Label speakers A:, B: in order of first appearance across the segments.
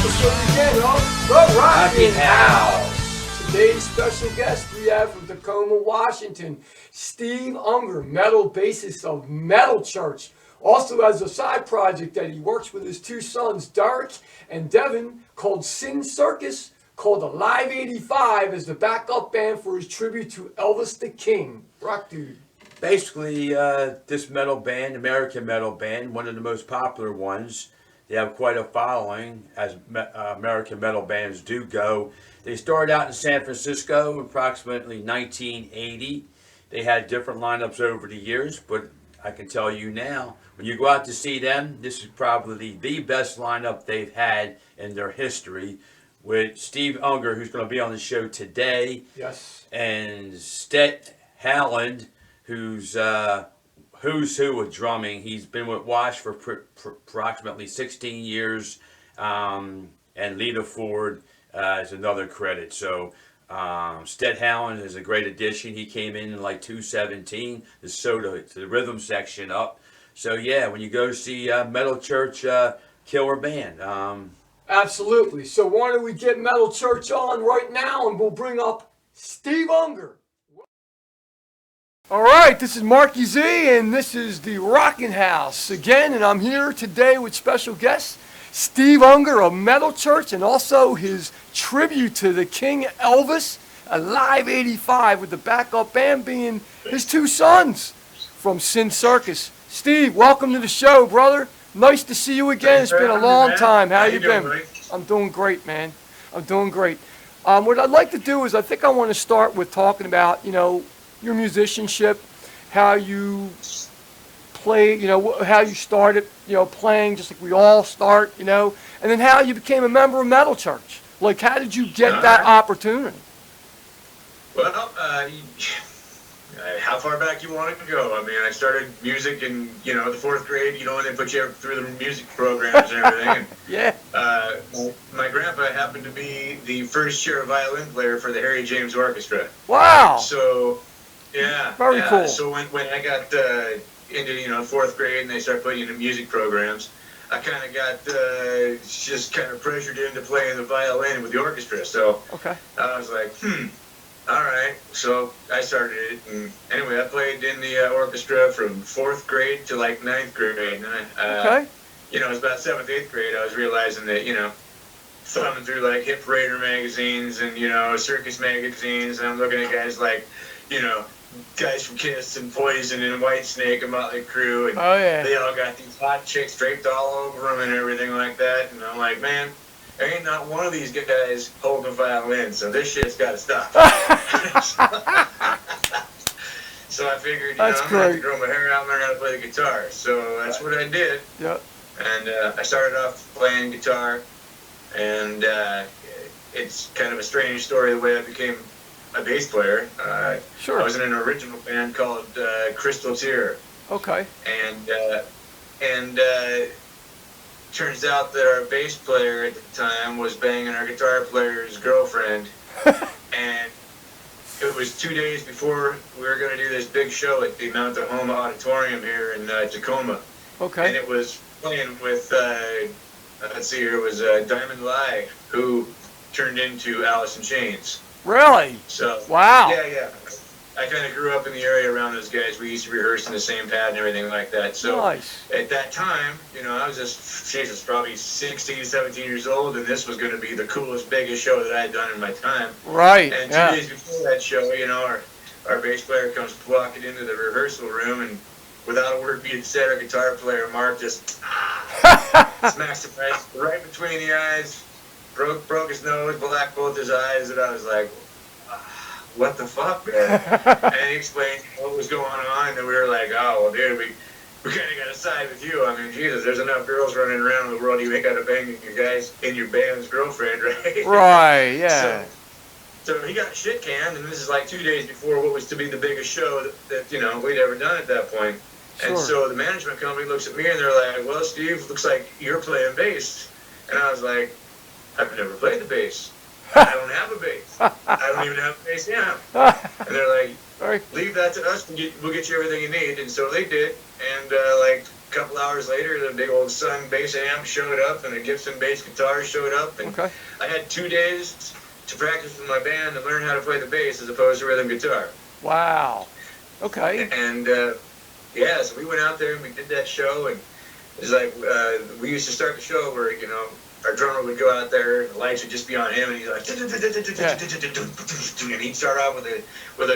A: episode again of The Rockin
B: House.
A: Today's special guest we have from Tacoma, Washington, Steve Unger, metal bassist of Metal Church. Also has a side project that he works with his two sons, Derek and Devin, called Sin Circus, called Alive 85 as the backup band for his tribute to Elvis the King. Rock dude.
B: Basically, this metal band, American metal band, one of the most popular ones. They have quite a following, as American metal bands do go. They started out in San Francisco, approximately 1980. They had different lineups over the years, but I can tell you now, when you go out to see them, this is probably the best lineup they've had in their history, with Steve Unger, who's going to be on the show today.
A: Yes.
B: And Stet Howland, who's who with drumming. He's been with Wash for approximately 16 years, and Lita Ford is another credit. So Stet Howland is a great addition. He came in like 217 to sew the rhythm section up. So yeah, when you go see Metal Church, killer band.
A: Absolutely. So why don't we get Metal Church on right now and we'll bring up Steve Unger. All right, this is Marky Z and this is the Rockin' House again, and I'm here today with special guest Steve Unger of Metal Church and also his tribute to the King Elvis, Alive 85, with the backup band being his two sons from Sin Circus. Steve, welcome to the show, brother. Nice to see you again. It's been a long time. How you been? I'm doing great, man. I'm doing great. What I'd like to do is I think I want to start with talking about, your musicianship, how you play, how you started, playing just like we all start, and then how you became a member of Metal Church. Like, how did you get that opportunity?
C: Well, how far back you want to go? I mean, I started music in, the fourth grade, and they put you through the music programs and everything. And,
A: yeah.
C: My grandpa happened to be the first chair violin player for the Harry James Orchestra.
A: Wow.
C: So, yeah.
A: Very cool.
C: So when I got into, fourth grade and they started putting you in music programs, I kind of got just kind of pressured into playing the violin with the orchestra. So
A: okay.
C: I was like, all right. So I started it, and anyway, I played in the orchestra from fourth grade to like ninth grade. And
A: okay.
C: It was about seventh, eighth grade. I was realizing that thumbing through like Hit Parader magazines and circus magazines, and I'm looking at guys like guys from Kiss and Poison and Whitesnake and Motley Crue, and they all got these hot chicks draped all over them and everything like that. And I'm like, man, there ain't not one of these guys holding a violin, so this shit's got to stop. So I figured, I'm going to have to grow my hair out and learn how to play the guitar. So that's what I did.
A: Yep.
C: And I started off playing guitar, and it's kind of a strange story the way I became a bass player.
A: Sure.
C: I was in an original band called Crystal Tear.
A: Okay.
C: And turns out that our bass player at the time was banging our guitar player's girlfriend. And it was 2 days before we were going to do this big show at the Mount Tahoma Auditorium here in Tacoma.
A: Okay.
C: And it was playing with, let's see here, it was Diamond Lai, who turned into Alice in Chains.
A: Really?
C: So,
A: wow.
C: Yeah. I kind of grew up in the area around those guys. We used to rehearse in the same pad and everything like that. So
A: nice.
C: At that time, I was just, probably 16, 17 years old, and this was going to be the coolest, biggest show that I had done in my time.
A: Right.
C: And 2 days before that show, our bass player comes walking into the rehearsal room, and without a word being said, our guitar player, Mark, just smashed him right between the eyes, broke his nose, blacked both his eyes, and I was like, what the fuck, man? And he explained what was going on, and we were like, oh, well, dude, we kind of got to side with you. I mean, Jesus, there's enough girls running around the world. You ain't got to bang your guys in your band's girlfriend, right?
A: Right, yeah.
C: So he got shit canned, and this is like 2 days before what was to be the biggest show that we'd ever done at that point.
A: Sure.
C: And so the management company looks at me, and they're like, well, Steve, looks like you're playing bass. And I was like, I've never played the bass. I don't have a bass. I don't even have a bass amp. And they're like, leave that to us. We'll get you everything you need. And so they did. And a couple hours later, the big old Sun bass amp showed up, and the Gibson bass guitar showed up, and
A: Okay.
C: I had 2 days to practice with my band and learn how to play the bass as opposed to rhythm guitar.
A: Wow. Okay.
C: And yeah, so we went out there and we did that show, and it was like we used to start the show where, you know, our drummer would go out there, the lights would just be on him, and he's like, and he'd start out with a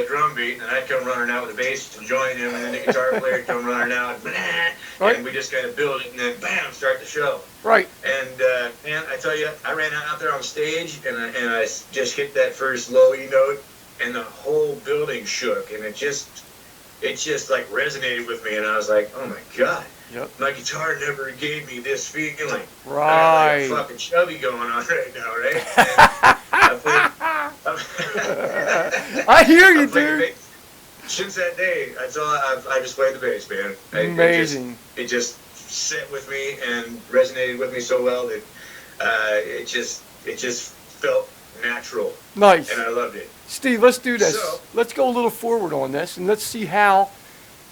C: drum beat, and I'd come running out with a bass and join him, and then the guitar player would come running out, and we just kind of build it, and then bam, start the show.
A: Right.
C: And man, I tell you, I ran out there on stage, and I just hit that first low E note, and the whole building shook, and it just like resonated with me, and I was like, oh my God.
A: Yep.
C: My guitar never gave me this feeling.
A: Right.
C: I have like a fucking chubby going on right now, right?
A: I hear you, dude.
C: Since that day, that's all I just played the bass, man.
A: Amazing.
C: It just set with me and resonated with me so well that it just felt natural.
A: Nice.
C: And I loved it.
A: Steve, let's do this.
C: So,
A: let's go a little forward on this, and let's see how.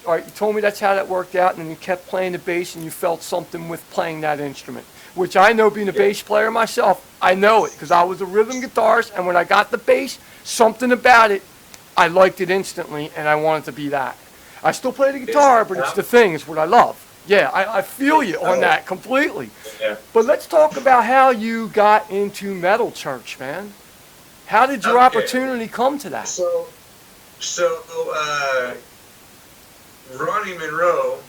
A: All right, you told me that's how that worked out, and then you kept playing the bass, and you felt something with playing that instrument, which I know, being a bass player myself, I know it, because I was a rhythm guitarist, and when I got the bass, something about it, I liked it instantly, and I wanted to be that. I still play the guitar, but it's the thing, it's what I love. Yeah, I feel you on that completely.
C: Yeah.
A: But let's talk about how you got into metal church, man. How did your opportunity come to that?
C: So, Ronnie Monroe,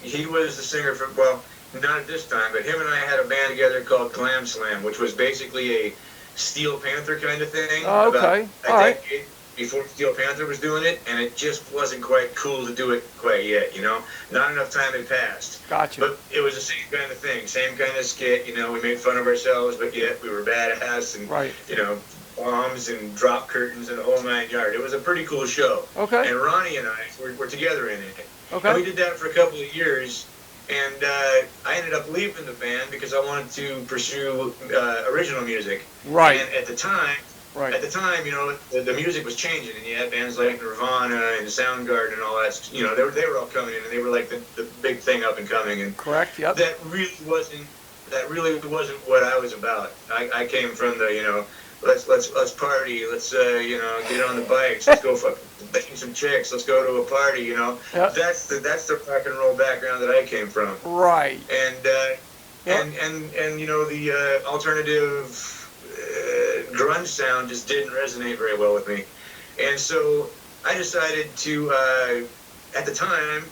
C: he was the singer for, well, not at this time, but him and I had a band together called Glam Slam, which was basically a Steel Panther kind of thing.
A: Oh, okay. All right.
C: Before Steel Panther was doing it, and it just wasn't quite cool to do it quite yet, you know? Not enough time had passed.
A: Gotcha.
C: But it was the same kind of thing, same kind of skit, you know, we made fun of ourselves, but yet we were badass, and,
A: Right.
C: you know, bombs and drop curtains and the whole 9 yards. It was a pretty cool show.
A: Okay.
C: And Ronnie and I were together in it.
A: Okay.
C: And we did that for a couple of years, and I ended up leaving the band because I wanted to pursue original music.
A: Right.
C: And at the time, you know, the music was changing, and you had bands like Nirvana and Soundgarden and all that. You know, they were all coming in, and they were like the big thing up and coming. And
A: correct. Yep.
C: That really wasn't what I was about. I came from the, you know, let's party, let's you know, get on the bikes, let's go bang some chicks, let's go to a party, you know.
A: Yep.
C: That's the rock and roll background that I came from.
A: Right.
C: And and you know, the alternative grunge sound just didn't resonate very well with me. And so I decided to at the time,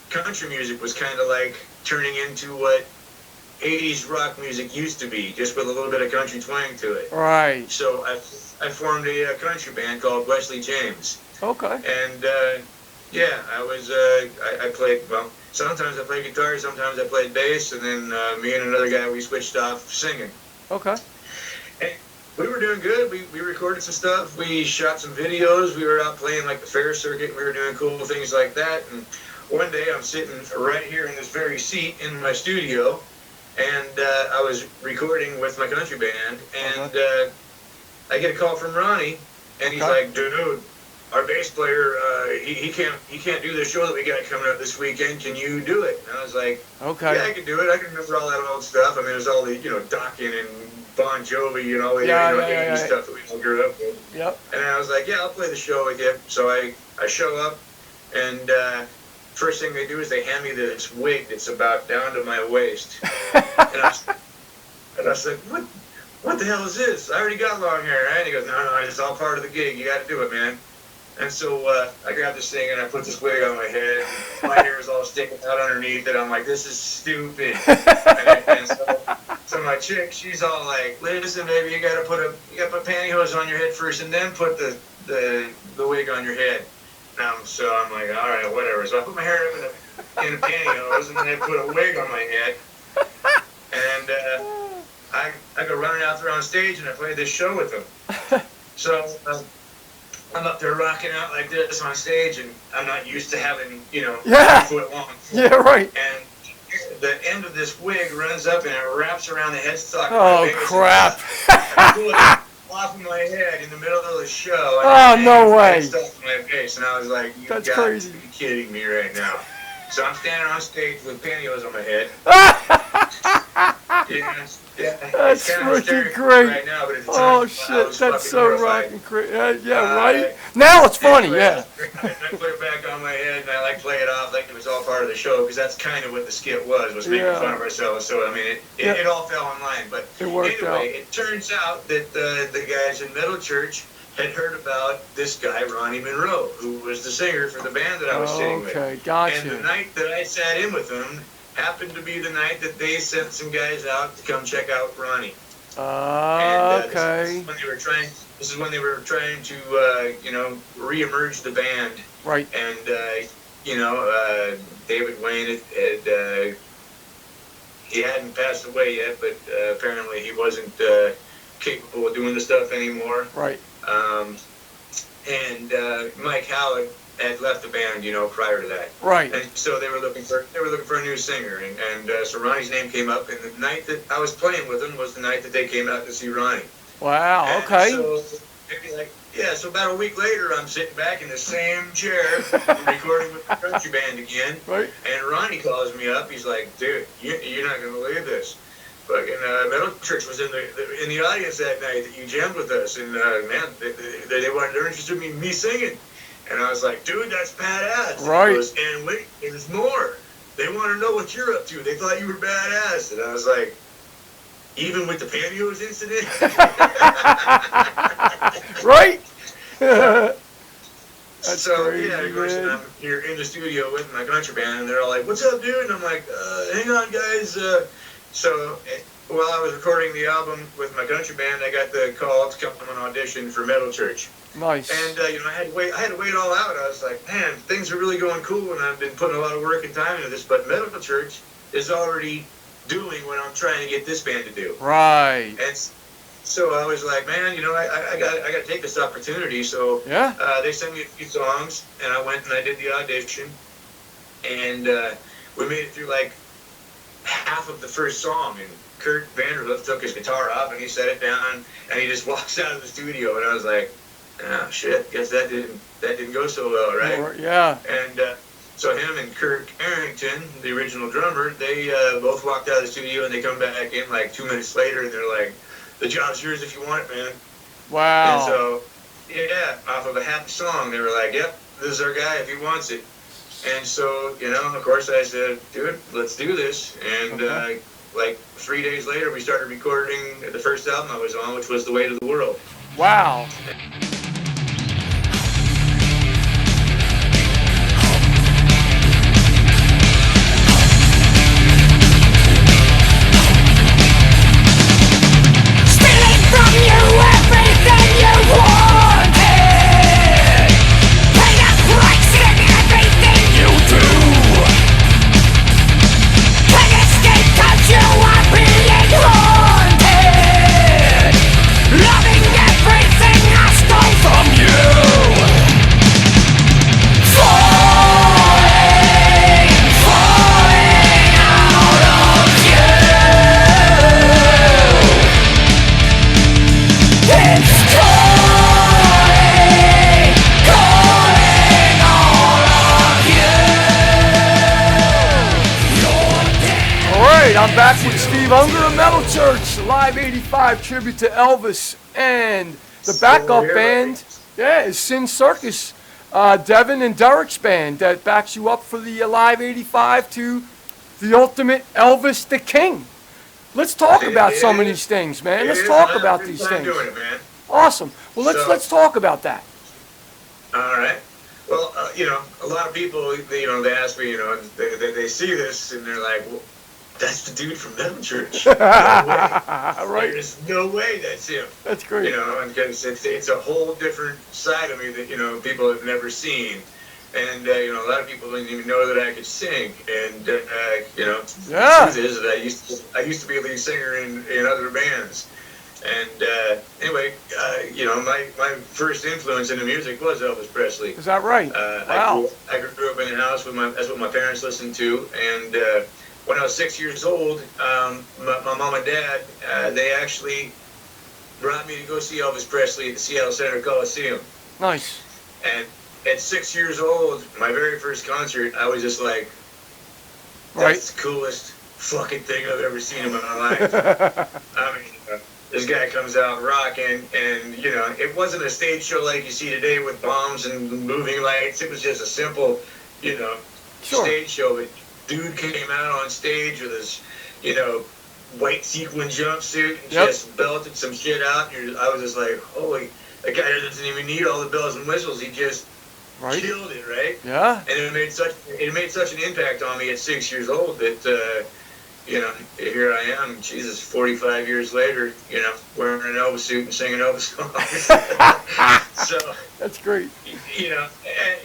C: country music was kind of like turning into what 80s rock music used to be, just with a little bit of country twang to it.
A: Right.
C: So I formed a country band called Wesley James.
A: Okay.
C: And yeah, I played, well, sometimes I played guitar, sometimes I played bass, and then me and another guy, we switched off singing.
A: Okay.
C: And we were doing good. We recorded some stuff. We shot some videos. We were out playing like the fair circuit. We were doing cool things like that. And one day I'm sitting right here in this very seat in my studio, and I was recording with my country band, and I get a call from Ronnie, and he's like, dude, our bass player, he can't do the show that we got coming up this weekend. Can you do it? And I was like,
A: okay.
C: Yeah, I can do it. I can remember all that old stuff. I mean, there's all the, you know, Dockin and Bon Jovi and all the 80s stuff that we all grew up with.
A: Yep.
C: And I was like, yeah, I'll play the show with you. So I show up, and first thing they do is they hand me this wig that's about down to my waist. and I was like, what the hell is this? I already got long hair, right? And he goes, no, it's all part of the gig. You got to do it, man. And so I grabbed this thing, and I put this wig on my head. My hair is all sticking out underneath it. I'm like, this is stupid. and so my chick, she's all like, listen, baby, you got to put pantyhose on your head first, and then put the wig on your head. So I'm like, all right, whatever. So I put my hair up in a pantyhose, and then I put a wig on my head. And I go running out there on stage, and I played this show with them. So I'm up there rocking out like this on stage, and I'm not used to having, you know, 4 foot long.
A: Yeah, right.
C: And the end of this wig runs up, and it wraps around the headstock.
A: Oh, crap.
C: I pull it off of my head in the middle of the show.
A: Oh, no way.
C: Stuck in my face, and I was like, you
A: That's
C: got
A: crazy.
C: to be kidding me right now. So I'm standing on stage with pantyhose on my head. Yeah,
A: That's
C: it's kind of
A: freaking
C: hysterical
A: great.
C: right now, but at the time,
A: Oh
C: I
A: shit,
C: was
A: that's
C: fucking
A: so
C: horrified.
A: rocking crazy. Yeah, right. Now it's funny,
C: Anyway,
A: yeah.
C: I put it back on my head and I like play it off like it was all part of the show because that's kind of what the skit was making
A: Yeah.
C: fun of ourselves. So I mean,
A: Yeah.
C: it all fell in line. But
A: It worked
C: anyway,
A: out.
C: it turns out that the guys in Metal Church had heard about this guy Ronnie Monroe, who was the singer for the band that I was sitting with.
A: Okay,
C: And the
A: gotcha.
C: night that I sat in with them happened to be the night that they sent some guys out to come check out Ronnie. And
A: Okay.
C: This is when they were trying to, reemerge the band.
A: Right.
C: And David Wayne he hadn't passed away yet, but apparently he wasn't capable of doing the stuff anymore.
A: Right.
C: And Mike Howard had left the band, prior to that.
A: Right.
C: And so they were looking for a new singer, and so Ronnie's name came up. And the night that I was playing with them was the night that they came out to see Ronnie.
A: Wow.
C: And
A: Okay.
C: So about a week later, I'm sitting back in the same chair, recording with the country band again.
A: Right.
C: And Ronnie calls me up. He's like, "Dude, you're not gonna believe this. Fucking Metal Church was in the audience that night that you jammed with us, and man, they're interested in me singing." And I was like, "Dude, that's badass."
A: Right.
C: He goes, "And wait, there's more. They want to know what you're up to. They thought you were badass." And I was like, "Even with the pantyhose incident?"
A: Right. That's
C: So
A: crazy,
C: yeah, of course,
A: man.
C: I'm here in the studio with my country band, and they're all like, "What's up, dude?" And I'm like, "Hang on, guys." So while I was recording the album with my country band, I got the call to come on audition for Metal Church.
A: Nice.
C: And I had to wait it all out. I was like, man, things are really going cool, and I've been putting a lot of work and time into this. But Metal Church is already doing what I'm trying to get this band to do.
A: Right.
C: And so I was like, man, I got to take this opportunity. So
A: Yeah.
C: they sent me a few songs, and I went and I did the audition, and we made it through like half of the first song, and Kurt Vanderhoof took his guitar off and he set it down, and he just walks out of the studio, and I was like, oh shit, guess that didn't go so well, right?
A: Yeah.
C: And so him and Kirk Arrington, the original drummer, they both walked out of the studio, and they come back in like 2 minutes later, and they're like, the job's yours if you want it, man.
A: Wow.
C: And so, yeah, off of a half song, they were like, yep, this is our guy if he wants it. And so, of course I said, dude, let's do this. And like 3 days later, we started recording the first album I was on, which was The Weight of the World.
A: Wow. I'm back with Steve Unger of Metal Church, Live 85 tribute to Elvis, and the backup band, is Sin Circus, Devin and Derek's band that backs you up for the Live 85 to the ultimate Elvis the King. Let's talk about some of these things, man. Let's talk about these things.
C: Doing it, man.
A: Awesome. Well, let's talk about that.
C: All right. Well, a lot of people, they ask me, they see this and they're like, well, that's the dude from Metal Church. No way.
A: Right.
C: There's no way that's him.
A: That's great.
C: And because it's a whole different side of me that, people have never seen. And, a lot of people didn't even know that I could sing. And, the truth is that I used to be a lead singer in other bands. And anyway, my first influence in the music was Elvis Presley.
A: Is that right? Wow.
C: I grew up in a house that's what my parents listened to. And when I was 6 years old, my mom and dad, they actually brought me to go see Elvis Presley at the Seattle Center Coliseum.
A: Nice.
C: And at 6 years old, my very first concert, I was just like,
A: Right.
C: That's the coolest fucking thing I've ever seen in my life. I mean, this guy comes out rocking, and you know, it wasn't a stage show like you see today with bombs and moving lights. It was just a simple, you know,
A: Sure.
C: stage show. But dude came out on stage with his, you know, white sequin jumpsuit and
A: Yep.
C: just belted some shit out. And I was just like, holy, that guy doesn't even need all the bells and whistles. He just
A: Right.
C: killed it, right?
A: Yeah.
C: And it made such an impact on me at 6 years old that you know, here I am, Jesus, 45 years later, you know, wearing an Elvis suit and singing Elvis songs. So
A: That's great.
C: you know,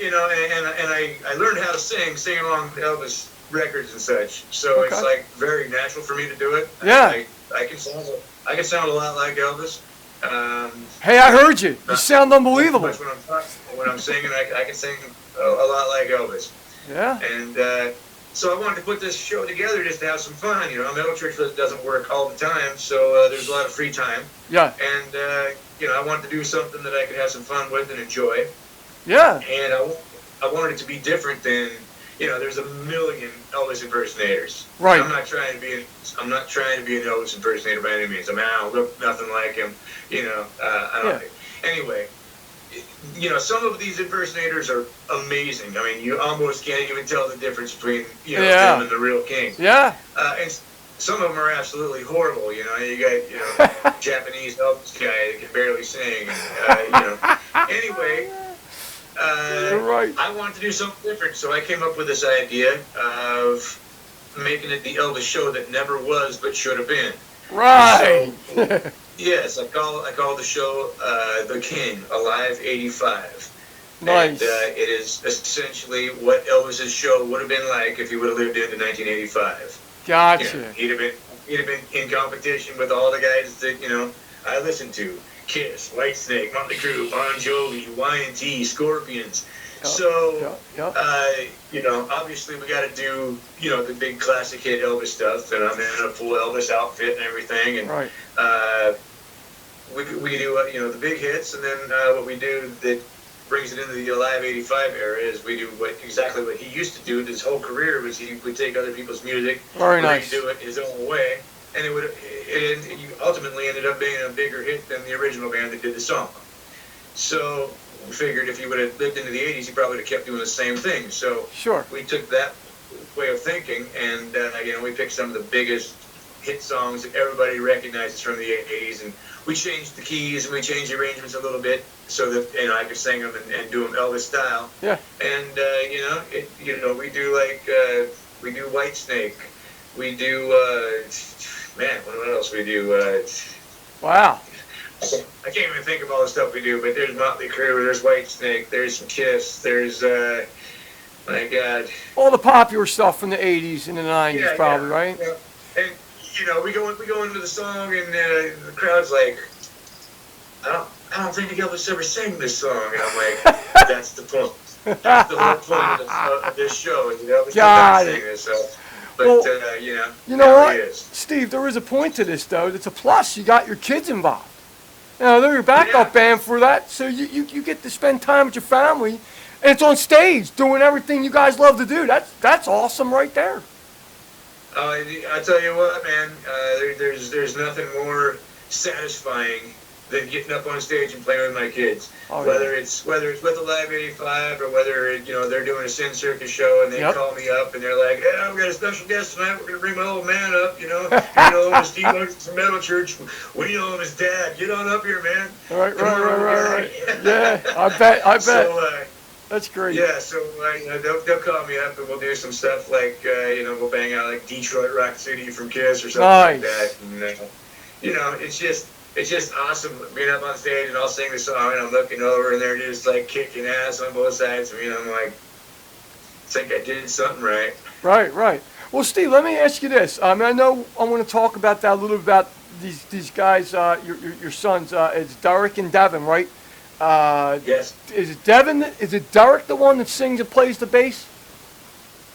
C: and I learned how to sing along to Elvis records and such. So
A: Okay.
C: it's like very natural for me to do it.
A: Yeah.
C: I can sound a lot like Elvis.
A: Hey, I heard you. You sound unbelievable.
C: But when I'm singing, I can sing a lot like Elvis.
A: Yeah.
C: And so I wanted to put this show together just to have some fun. You know, metal church doesn't work all the time, so there's a lot of free time.
A: Yeah.
C: And you know, I wanted to do something that I could have some fun with and enjoy.
A: Yeah.
C: And I wanted it to be different than, you know, there's a million Elvis impersonators.
A: Right.
C: I'm not trying to be an Elvis impersonator by any means. I mean, I don't look nothing like him. You know, I don't.
A: Yeah.
C: Anyway, you know, some of these impersonators are amazing. I mean, you almost can't even tell the difference between, you know,
A: Yeah.
C: them and the real king.
A: Yeah.
C: And some of them are absolutely horrible. You know, you got, you know, Japanese Elvis guy that can barely sing. You know. Anyway,
A: You're right.
C: I wanted to do something different, so I came up with this idea of making it the Elvis show that never was but should have been.
A: Right.
C: So, yes, I call the show The King, Alive 85.
A: Nice.
C: And it is essentially what Elvis's show would have been like if he would have lived into 1985.
A: Gotcha.
C: You know, he'd have been in competition with all the guys that, you know, I listened to. Kiss, Whitesnake, Motley Crue, Bon Jovi, Y&T, Scorpions.
A: Yep,
C: So,
A: yep.
C: you know, obviously we got to do, you know, the big classic hit Elvis stuff, and I'm in a full Elvis outfit and everything, and
A: Right.
C: we do, you know, the big hits, and then what we do that brings it into the Alive 85 era is we do exactly what he used to do his whole career, was he would take other people's music,
A: Very nice.
C: do it his own way, and it ultimately ended up being a bigger hit than the original band that did the song. So we figured if he would have lived into the 80s, he probably would have kept doing the same thing. So
A: Sure.
C: we took that way of thinking, and you know, we picked some of the biggest hit songs that everybody recognizes from the 80s, and we changed the keys and we changed the arrangements a little bit so that, you know, I could sing them and do them Elvis style.
A: Yeah.
C: And you know, we do Whitesnake, we do man, what else we do?
A: Wow.
C: I can't even think of all the stuff we do, but there's Motley Crue, there's Whitesnake, there's Kiss, there's my God.
A: All the popular stuff from the 80s and the 90s,
C: Yeah,
A: probably,
C: yeah,
A: right?
C: yeah. And you know, we go into the song, and the crowd's like, I don't think Elvis ever sang this song, and I'm like, that's the point. That's the whole point of this show. Is that Elvis
A: Got
C: doesn't
A: it.
C: sing this, so. But
A: Well,
C: you know
A: You know
C: now
A: what,
C: he is.
A: Steve? There is a point to this, though. It's a plus. You got your kids involved. You know, they're your backup
C: Yeah.
A: band for that, so you get to spend time with your family, and it's on stage doing everything you guys love to do. That's awesome right there.
C: I tell you what, man. There's nothing more satisfying than getting up on stage and playing with my kids.
A: Oh,
C: whether it's with Alive 85 or whether you know they're doing a Sin Circus show and they
A: Yep.
C: call me up and they're like, "Yeah, we got a special guest tonight. We're gonna bring my old man up. You know him as Steve Unger from Metal Church. We know him as Dad. Get on up here, man."
A: Right.
C: Come on over
A: Right.
C: here."
A: Yeah, I bet.
C: So,
A: That's great.
C: yeah, so they'll call me up and we'll do some stuff like we'll bang out like Detroit Rock City from Kiss or something like
A: Nice.
C: that. And, you know, it's just awesome being up on stage and I'll sing the song and I'm looking over and they're just like kicking ass on both sides of me and I'm like, I think I did something right.
A: Right. Well, Steve, let me ask you this. I know I want to talk about that a little bit about these guys, your sons. It's Derek and Devin, right?
C: Yes.
A: Is it Derek the one that sings and plays the bass?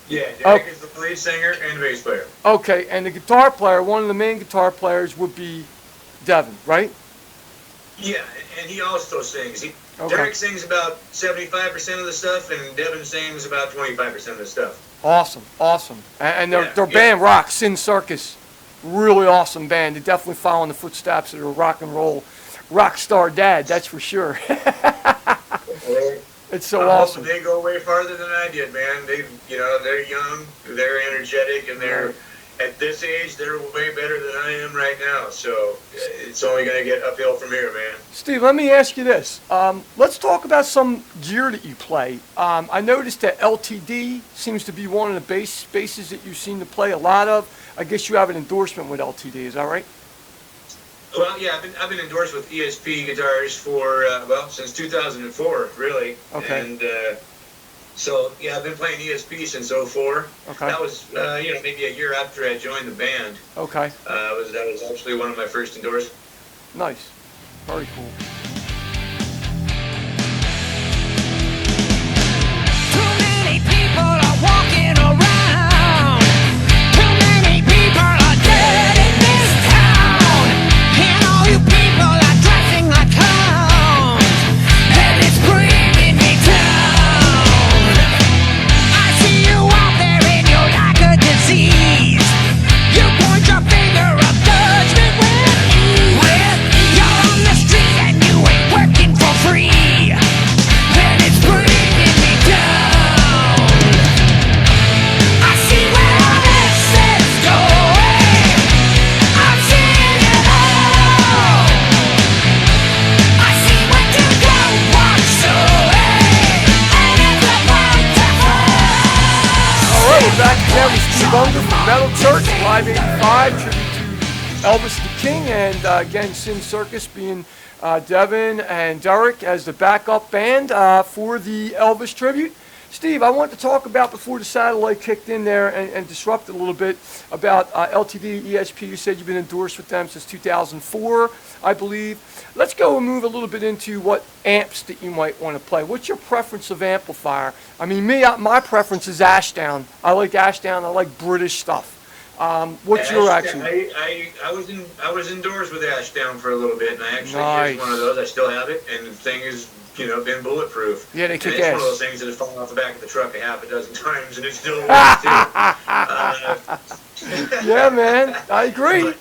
C: Yeah, Derek is the lead singer and bass player.
A: Okay, and the guitar player, one of the main guitar players would be Devin, right?
C: Yeah, and he also sings.
A: Okay.
C: Derek sings about 75% of the stuff and Devin sings about 25% of the stuff.
A: Awesome, awesome. And their
C: Yeah,
A: band rocks, Sin Circus. Really awesome band. They definitely follow in the footsteps of their rock and roll rock star dad, that's for sure. It's so awesome.
C: They go way farther than I did, man. They're young, they're energetic, and they're at this age, they're way better than I am right now. So it's only going to get uphill from here, man.
A: Steve, let me ask you this. Let's talk about some gear that you play. I noticed that LTD seems to be one of the basses that you seem to play a lot of. I guess you have an endorsement with LTD, is that right?
C: Well, yeah, I've been endorsed with ESP guitars for since 2004, really.
A: Okay.
C: And so yeah, I've been playing ESP since '04.
A: Okay.
C: That was maybe a year after I joined the band.
A: Okay.
C: That was actually one of my first endorsements.
A: Nice. Very cool.
D: Too many people are walking around. Too many people are dead in this town. And all you people are dressing like clowns. And it's bringing me down. I see you out there and you're like a disease. You point your finger of judgment with ease. You're on the street and you ain't working for free. And it's bringing me down. I see where all this is going. I'm seeing it all. I see what you don't want showing. And it's about to fall.
A: All right, we're back again with Steve Unger from Metal Church, Live 85, tribute to Elvis the King, and again, Sin Circus being Devin and Derek as the backup band for the Elvis tribute. Steve, I want to talk about, before the satellite kicked in there and disrupted a little bit, about LTD, ESP. You said you've been endorsed with them since 2004, I believe. Let's go and move a little bit into what amps that you might want to play. What's your preference of amplifier? I mean, my preference is Ashdown. I like Ashdown. I like British stuff. What's your action?
C: I was endorsed with Ashdown for a little bit, and I actually
A: Nice.
C: used one of those. I still have it, and the thing is, been bulletproof.
A: Yeah, they kick
C: and it's
A: ass.
C: one of those things that has fallen off the back of the truck a half a dozen times, and it still works too.
A: Yeah, man, I agree.
C: But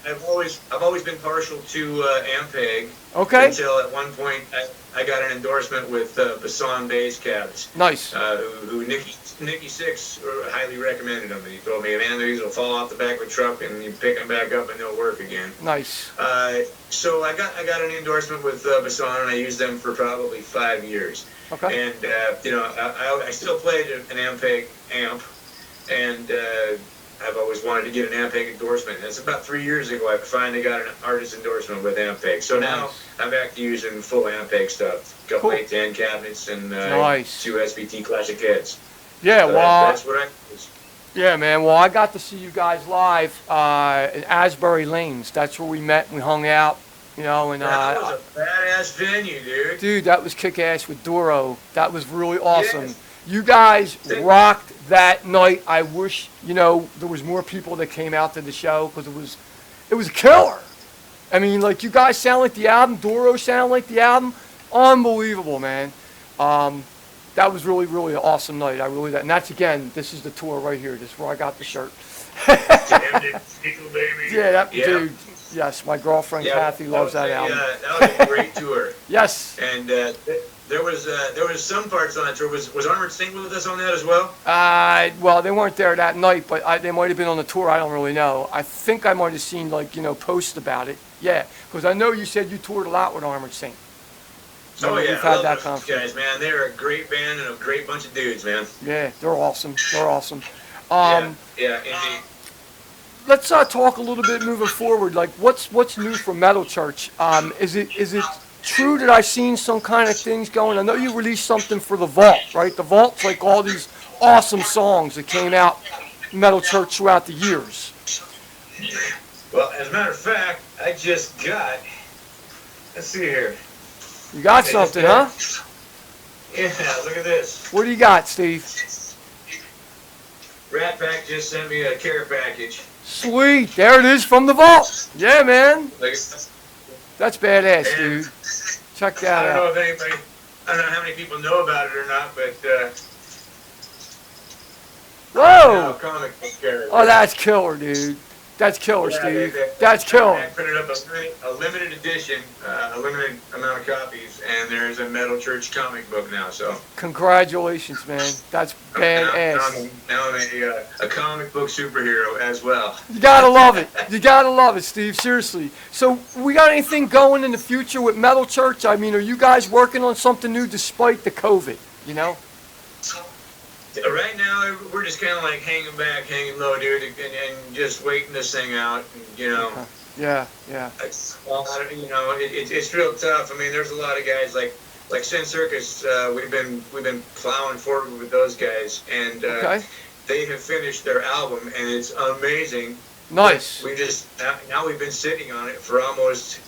C: I've always been partial to Ampeg.
A: Okay.
C: Until at one point I got an endorsement with Basson bass cabs.
A: Nice.
C: Who Nicky Six highly recommended them. He told me, man, these will fall off the back of a truck and you pick them back up and they'll work again.
A: Nice.
C: So I got an endorsement with Basson, and I used them for probably 5 years.
A: Okay.
C: And I still played an Ampeg amp, and I've always wanted to get an Ampeg endorsement. And it's about 3 years ago I finally got an artist endorsement with Ampeg. So now I'm back to using full Ampeg stuff. Couple
A: Cool.
C: 810 cabinets and
A: Nice.
C: 2 SVT classic heads.
A: Yeah,
C: So
A: well,
C: that's what I use.
A: yeah, man. Well, I got to see you guys live in Asbury Lanes. That's where we met and we hung out, and
C: That was a badass venue, dude.
A: that was kick-ass with Doro. That was really awesome.
C: Yes.
A: You guys rocked that night. I wish, there was more people that came out to the show, because it was a killer. I mean, like, you guys sound like the album. Doro sound like the album. Unbelievable, man. That was really, really an awesome night. And that's, again, this is the tour right here. This is where I got the shirt.
C: Damn it, Pickle baby.
A: Yeah, dude. Yes, my girlfriend Kathy loves that album.
C: That was a great tour.
A: Yes.
C: And there was some parts on that tour. Was Armored Saint with us on that as well?
A: Well, they weren't there that night, but they might have been on the tour. I don't really know. I think I might have seen, posts about it. Yeah, because I know you said you toured a lot with Armored Saint.
C: Oh yeah,
A: We've
C: I
A: had
C: love
A: that
C: those
A: conversation.
C: guys, man. They're a great band and a great bunch of dudes, man.
A: Yeah, they're awesome. They're awesome.
C: Yeah, indeed.
A: Let's talk a little bit moving forward. Like, what's new for Metal Church? Is it true that I've seen some kind of things going? I know you released something for the Vault, right? The Vault's like all these awesome songs that came out Metal Church throughout the years.
C: Well, as a matter of fact, I just got. Let's see here.
A: You got something, huh?
C: Yeah, look at this.
A: What do you got, Steve?
C: Rat Pack just sent me a care package.
A: Sweet, there it is from the Vault. Yeah, man,
C: Look at
A: that's badass, dude. Check
C: I
A: that
C: don't know
A: out.
C: if anybody, I don't know how many people know about it or not, but
A: Whoa!
C: Comic book character.
A: Oh, that's killer, dude. That's killer,
C: Yeah,
A: Steve.
C: they
A: That's killer.
C: printed up a limited edition, a limited amount of copies, and there's a Metal Church comic book now. So
A: Congratulations, man. That's badass.
C: Now I'm a comic book superhero as well.
A: You gotta love it. You gotta love it, Steve. Seriously. So, we got anything going in the future with Metal Church? I mean, are you guys working on something new despite the COVID? You know?
C: Right now, we're just kind of like hanging back, hanging low, dude, and just waiting this thing out. And, you know,
A: Yeah.
C: it's real tough. I mean, there's a lot of guys like Sin Circus. We've been plowing forward with those guys, and they have finished their album, and it's amazing.
A: Nice.
C: We just now we've been sitting on it for almost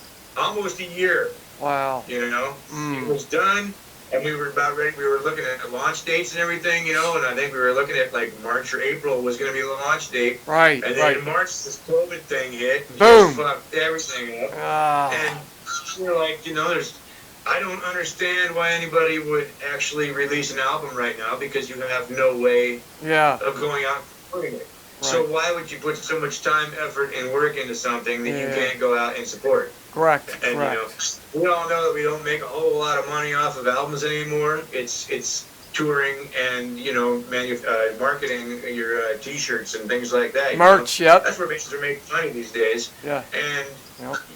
C: a year.
A: Wow.
C: You know, it was done. And we were about ready. We were looking at launch dates and everything, you know. And I think we were looking at like March or April was going to be the launch date.
A: Right.
C: And then in March, this COVID thing hit. And
A: Boom.
C: just fucked everything up.
A: Ah.
C: And we're like, you know, I don't understand why anybody would actually release an album right now because you have no way of going out and supporting it. Right. So why would you put so much time, effort, and work into something that you can't go out and support?
A: Correct.
C: And you know, we all know that we don't make a whole lot of money off of albums anymore. It's touring and, you know, marketing your T-shirts and things like that.
A: Merch,
C: you know? That's where bands are making money these days.
A: Yeah.
C: And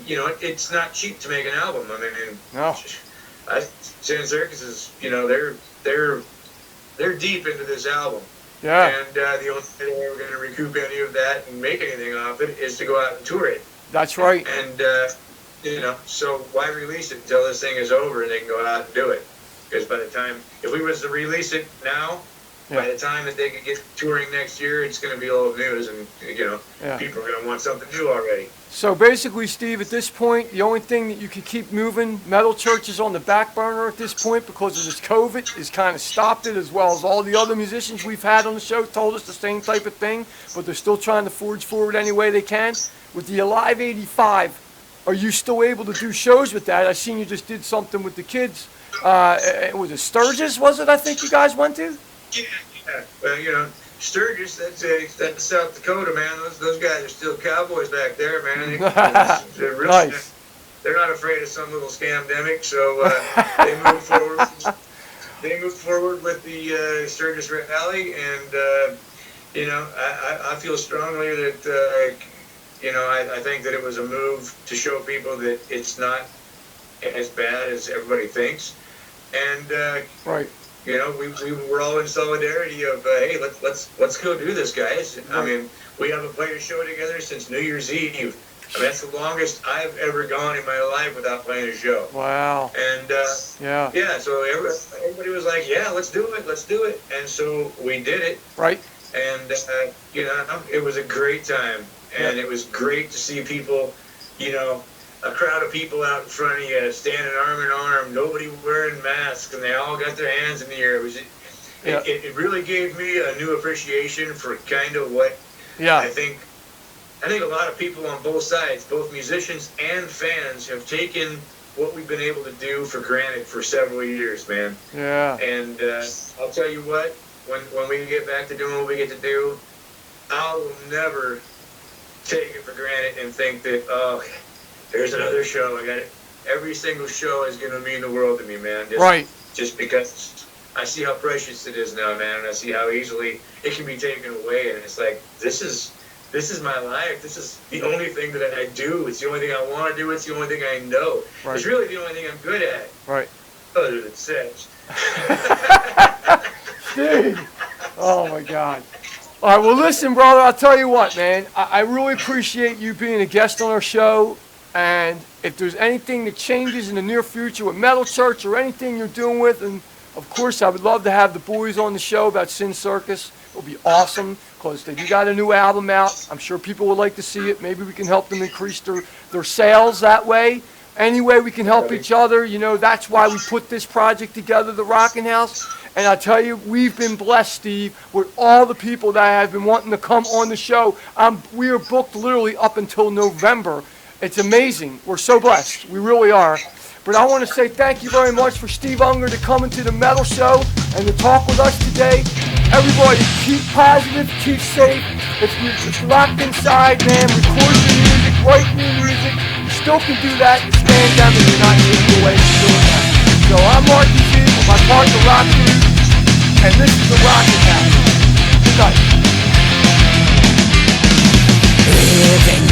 C: you know, it's not cheap to make an album. I mean, Sin Circus is, you know, they're deep into this album.
A: Yeah.
C: And the only way we're going to recoup any of that and make anything off it is to go out and tour it.
A: That's right.
C: And you know, so why release it until this thing is over and they can go out and do it? Because by the time, if we was to release it now, by the time that they could get touring next year, it's going to be old news, and you know, people are going to want something new already.
A: So basically, Steve, at this point, the only thing that you can keep moving, Metal Church is on the back burner at this point because of this COVID. Has kind of stopped it, as well as all the other musicians we've had on the show told us the same type of thing, but they're still trying to forge forward any way they can. With the Alive 85, are you still able to do shows with that? I seen you just did something with the kids. Was it Sturgis, was it, I think you guys went to?
C: Yeah. Well, you know, Sturgis, that's South Dakota, man. Those guys are still cowboys back there, man. They're really
A: nice.
C: They're not afraid of some little scamdemic, so they moved forward. They moved forward with the Sturgis rally, and you know, I feel strongly that you know, I think that it was a move to show people that it's not as bad as everybody thinks, and you know, we were all in solidarity of hey, let's go do this, guys. I mean, we haven't played a show together since New Year's Eve. I mean, that's the longest I've ever gone in my life without playing a show.
A: Wow.
C: And so everybody was like, yeah, let's do it. And so we did it.
A: Right.
C: And you know, it was a great time, and it was great to see people, you know, a crowd of people out in front of you, standing arm in arm, nobody wearing masks, and they all got their hands in the air. It really gave me a new appreciation for kind of what I think a lot of people on both sides, both musicians and fans, have taken what we've been able to do for granted for several years, man.
A: Yeah.
C: And I'll tell you what, when we get back to doing what we get to do, I will never take it for granted and think that, oh, there's another show. I got it. Every single show is going to mean the world to me, man. Just because I see how precious it is now, man, and I see how easily it can be taken away. And it's like, this is my life. This is the only thing that I do. It's the only thing I want to do. It's the only thing I know.
A: Right.
C: It's really the only thing I'm good at.
A: Right.
C: Other than sex.
A: Dude. Oh, my God. All right, well, listen, brother, I'll tell you what, man. I really appreciate you being a guest on our show. And if there's anything that changes in the near future with Metal Church or anything you're doing with, and of course I would love to have the boys on the show about Sin Circus. It'll be awesome because they got a new album out. I'm sure people would like to see it. Maybe we can help them increase their sales that way. Any way we can help each other, you know, that's why we put this project together, the Rockin' House. And I tell you, we've been blessed, Steve, with all the people that have been wanting to come on the show. We are booked literally up until November. It's amazing. We're so blessed. We really are. But I want to say thank you very much for Steve Unger to come into the Metal Show and to talk with us today. Everybody keep positive, keep safe. If you're just locked inside, man, record your music, write new music. You still can do that and stand down and you're not taking away from doing that. So I'm Marky Z with my partner Rockin, and this is the Rockin' House. Good night.
D: Living